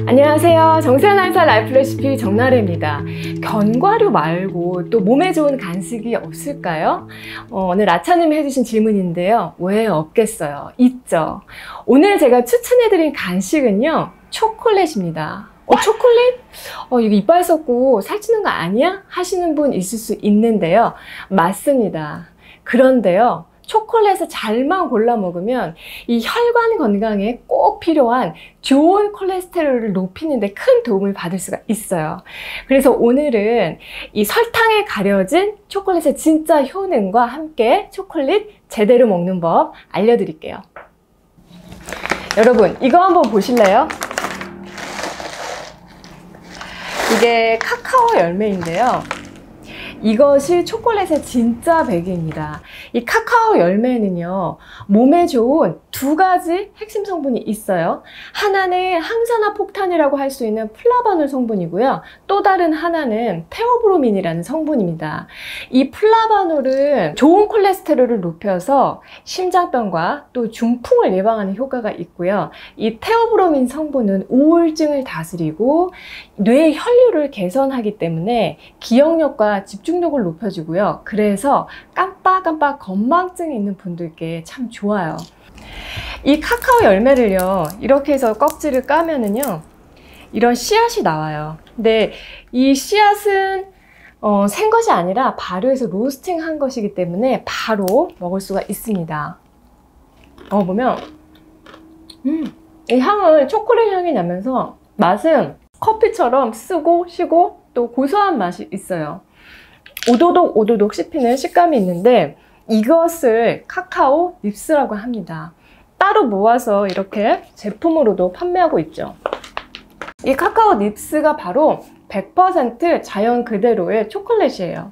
안녕하세요. 정세현 한사 라이프 레시피 정나래입니다. 견과류 말고 또 몸에 좋은 간식이 없을까요? 오늘 아차님이 해주신 질문인데요. 왜 없겠어요? 있죠. 오늘 제가 추천해드린 간식은요, 초콜릿입니다. 초콜릿? 이거 이빨 썩고 살찌는 거 아니야? 하시는 분 있을 수 있는데요. 맞습니다. 그런데요, 초콜릿을 잘만 골라 먹으면 이 혈관 건강에 꼭 필요한 좋은 콜레스테롤을 높이는 데 큰 도움을 받을 수가 있어요. 그래서 오늘은 이 설탕에 가려진 초콜릿의 진짜 효능과 함께 초콜릿 제대로 먹는 법 알려드릴게요. 여러분, 이거 한번 보실래요? 이게 카카오 열매인데요. 이것이 초콜릿의 진짜 베개입니다. 이 카카오 열매는요, 몸에 좋은 두 가지 핵심 성분이 있어요. 하나는 항산화 폭탄이라고 할 수 있는 플라바놀 성분이고요. 또 다른 하나는 테오브로민이라는 성분입니다. 이 플라바놀은 좋은 콜레스테롤을 높여서 심장병과 또 중풍을 예방하는 효과가 있고요. 이 테오브로민 성분은 우울증을 다스리고 뇌 혈류를 개선하기 때문에 기억력과 집중력을 높여주고요. 그래서 깜빡깜빡 건망증이 있는 분들께 참 좋아요. 이 카카오 열매를요, 이렇게 해서 껍질을 까면은요, 이런 씨앗이 나와요. 근데 이 씨앗은 생 것이 아니라 발효해서 로스팅 한 것이기 때문에 바로 먹을 수가 있습니다. 먹어보면 이 향은 초콜릿 향이 나면서 맛은 커피처럼 쓰고 시고 또 고소한 맛이 있어요. 오도독 오도독 씹히는 식감이 있는데 이것을 카카오 닙스라고 합니다. 따로 모아서 이렇게 제품으로도 판매하고 있죠. 이 카카오 닙스가 바로 100% 자연 그대로의 초콜릿이에요.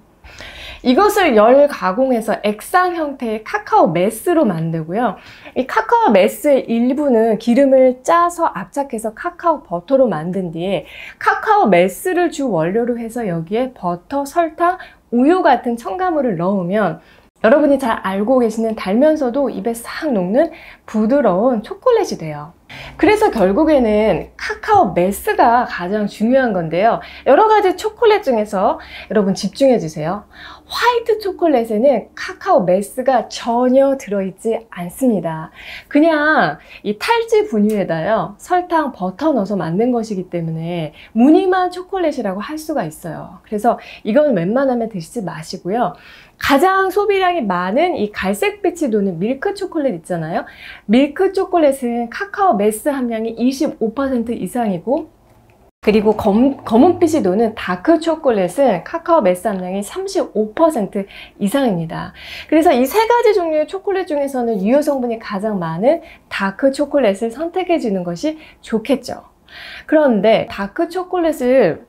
이것을 열 가공해서 액상 형태의 카카오 메스로 만들고요. 이 카카오 메스의 일부는 기름을 짜서 압착해서 카카오 버터로 만든 뒤에 카카오 메스를 주 원료로 해서 여기에 버터, 설탕, 우유 같은 첨가물을 넣으면 여러분이 잘 알고 계시는 달면서도 입에 싹 녹는 부드러운 초콜릿이 돼요. 그래서 결국에는 카카오 메스가 가장 중요한 건데요. 여러 가지 초콜릿 중에서 여러분 집중해 주세요. 화이트 초콜릿에는 카카오 메스가 전혀 들어있지 않습니다. 그냥 이 탈지 분유에다요, 설탕, 버터 넣어서 만든 것이기 때문에 무늬만 초콜릿이라고 할 수가 있어요. 그래서 이건 웬만하면 드시지 마시고요. 가장 소비량이 많은 이 갈색빛이 도는 밀크 초콜릿 있잖아요. 밀크 초콜릿은 카카오 메스 함량이 25% 이상이고, 그리고 검은빛이 도는 다크 초콜릿은 카카오 메스 함량이 35% 이상입니다. 그래서 이 세 가지 종류의 초콜릿 중에서는 유효 성분이 가장 많은 다크 초콜릿을 선택해 주는 것이 좋겠죠. 그런데 다크 초콜릿을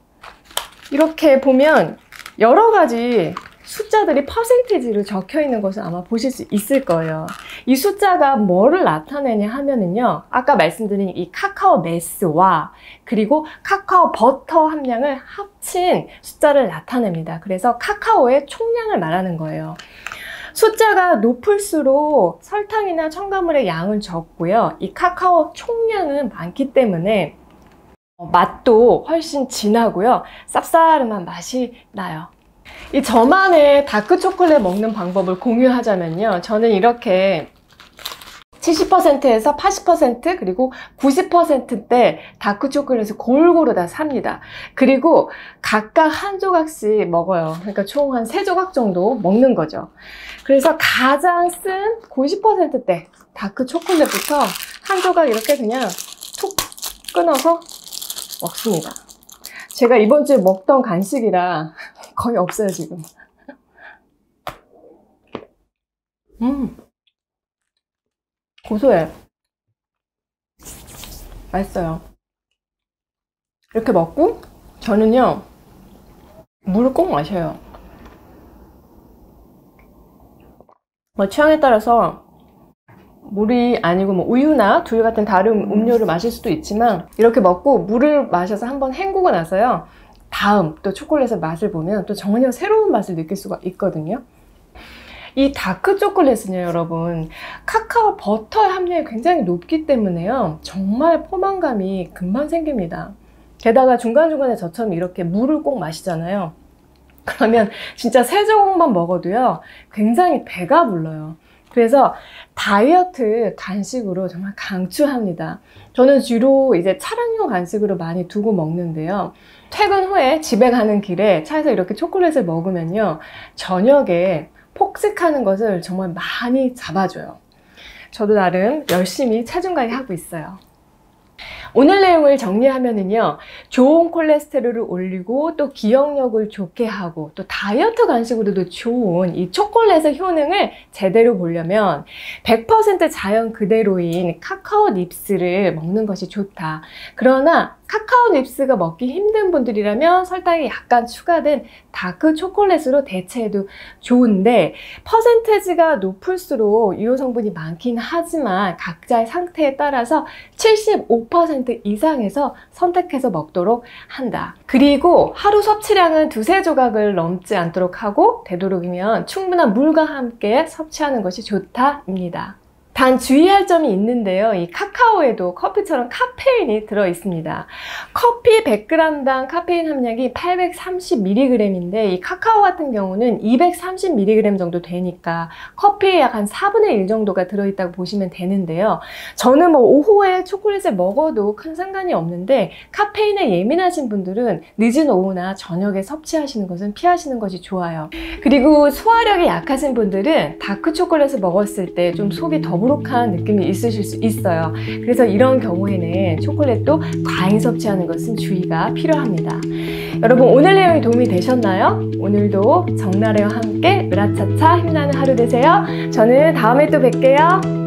이렇게 보면 여러 가지 숫자들이 퍼센티지로 적혀 있는 것을 아마 보실 수 있을 거예요. 이 숫자가 뭐를 나타내냐 하면은요, 아까 말씀드린 이 카카오 메스와 그리고 카카오 버터 함량을 합친 숫자를 나타냅니다. 그래서 카카오의 총량을 말하는 거예요. 숫자가 높을수록 설탕이나 첨가물의 양은 적고요, 이 카카오 총량은 많기 때문에 맛도 훨씬 진하고요, 쌉싸름한 맛이 나요. 이 저만의 다크 초콜릿 먹는 방법을 공유하자면요, 저는 이렇게 70%에서 80% 그리고 90%대 다크 초콜릿을 골고루 다 삽니다. 그리고 각각 한 조각씩 먹어요. 그러니까 총 한 3조각 정도 먹는 거죠. 그래서 가장 쓴 90%대 다크 초콜릿부터 한 조각 이렇게 그냥 툭 끊어서 먹습니다. 제가 이번 주에 먹던 간식이라 거의 없어요, 지금. 고소해. 맛있어요. 이렇게 먹고 저는요, 물을 꼭 마셔요. 취향에 따라서 물이 아니고 우유나 두유 같은 다른 음료를 마실 수도 있지만, 이렇게 먹고 물을 마셔서 한번 헹구고 나서요, 다음 또 초콜릿의 맛을 보면 또 전혀 새로운 맛을 느낄 수가 있거든요. 이 다크 초콜릿은요, 여러분, 카카오 버터의 함량이 굉장히 높기 때문에요, 정말 포만감이 금방 생깁니다. 게다가 중간중간에 저처럼 이렇게 물을 꼭 마시잖아요. 그러면 진짜 3조각만 먹어도요, 굉장히 배가 불러요. 그래서 다이어트 간식으로 정말 강추합니다. 저는 주로 이제 차량용 간식으로 많이 두고 먹는데요. 퇴근 후에 집에 가는 길에 차에서 이렇게 초콜릿을 먹으면요, 저녁에 폭식하는 것을 정말 많이 잡아줘요. 저도 나름 열심히 체중 관리하고 있어요. 오늘 내용을 정리하면은요, 좋은 콜레스테롤을 올리고 또 기억력을 좋게 하고 또 다이어트 간식으로도 좋은 이 초콜릿의 효능을 제대로 보려면 100% 자연 그대로인 카카오 닙스를 먹는 것이 좋다. 그러나 카카오 닙스가 먹기 힘든 분들이라면 설탕이 약간 추가된 다크 초콜릿으로 대체해도 좋은데, 퍼센테이지가 높을수록 유효 성분이 많긴 하지만 각자의 상태에 따라서 75% 이상에서 선택해서 먹도록 한다. 그리고 하루 섭취량은 2~3조각을 넘지 않도록 하고, 되도록이면 충분한 물과 함께 섭취하는 것이 좋다입니다. 단 주의할 점이 있는데요. 이 카카오에도 커피처럼 카페인이 들어있습니다. 커피 100g당 카페인 함량이 830mg인데 이 카카오 같은 경우는 230mg 정도 되니까 커피에 약 한 4분의 1 정도가 들어있다고 보시면 되는데요. 저는 뭐 오후에 초콜릿을 먹어도 큰 상관이 없는데, 카페인에 예민하신 분들은 늦은 오후나 저녁에 섭취하시는 것은 피하시는 것이 좋아요. 그리고 소화력이 약하신 분들은 다크 초콜릿을 먹었을 때 좀 속이 더부룩한 느낌이 있으실 수 있어요. 그래서 이런 경우에는 초콜릿도 과잉 섭취하는 것은 주의가 필요합니다. 여러분, 오늘 내용이 도움이 되셨나요? 오늘도 정나래와 함께 으라차차 힘나는 하루 되세요. 저는 다음에 또 뵐게요.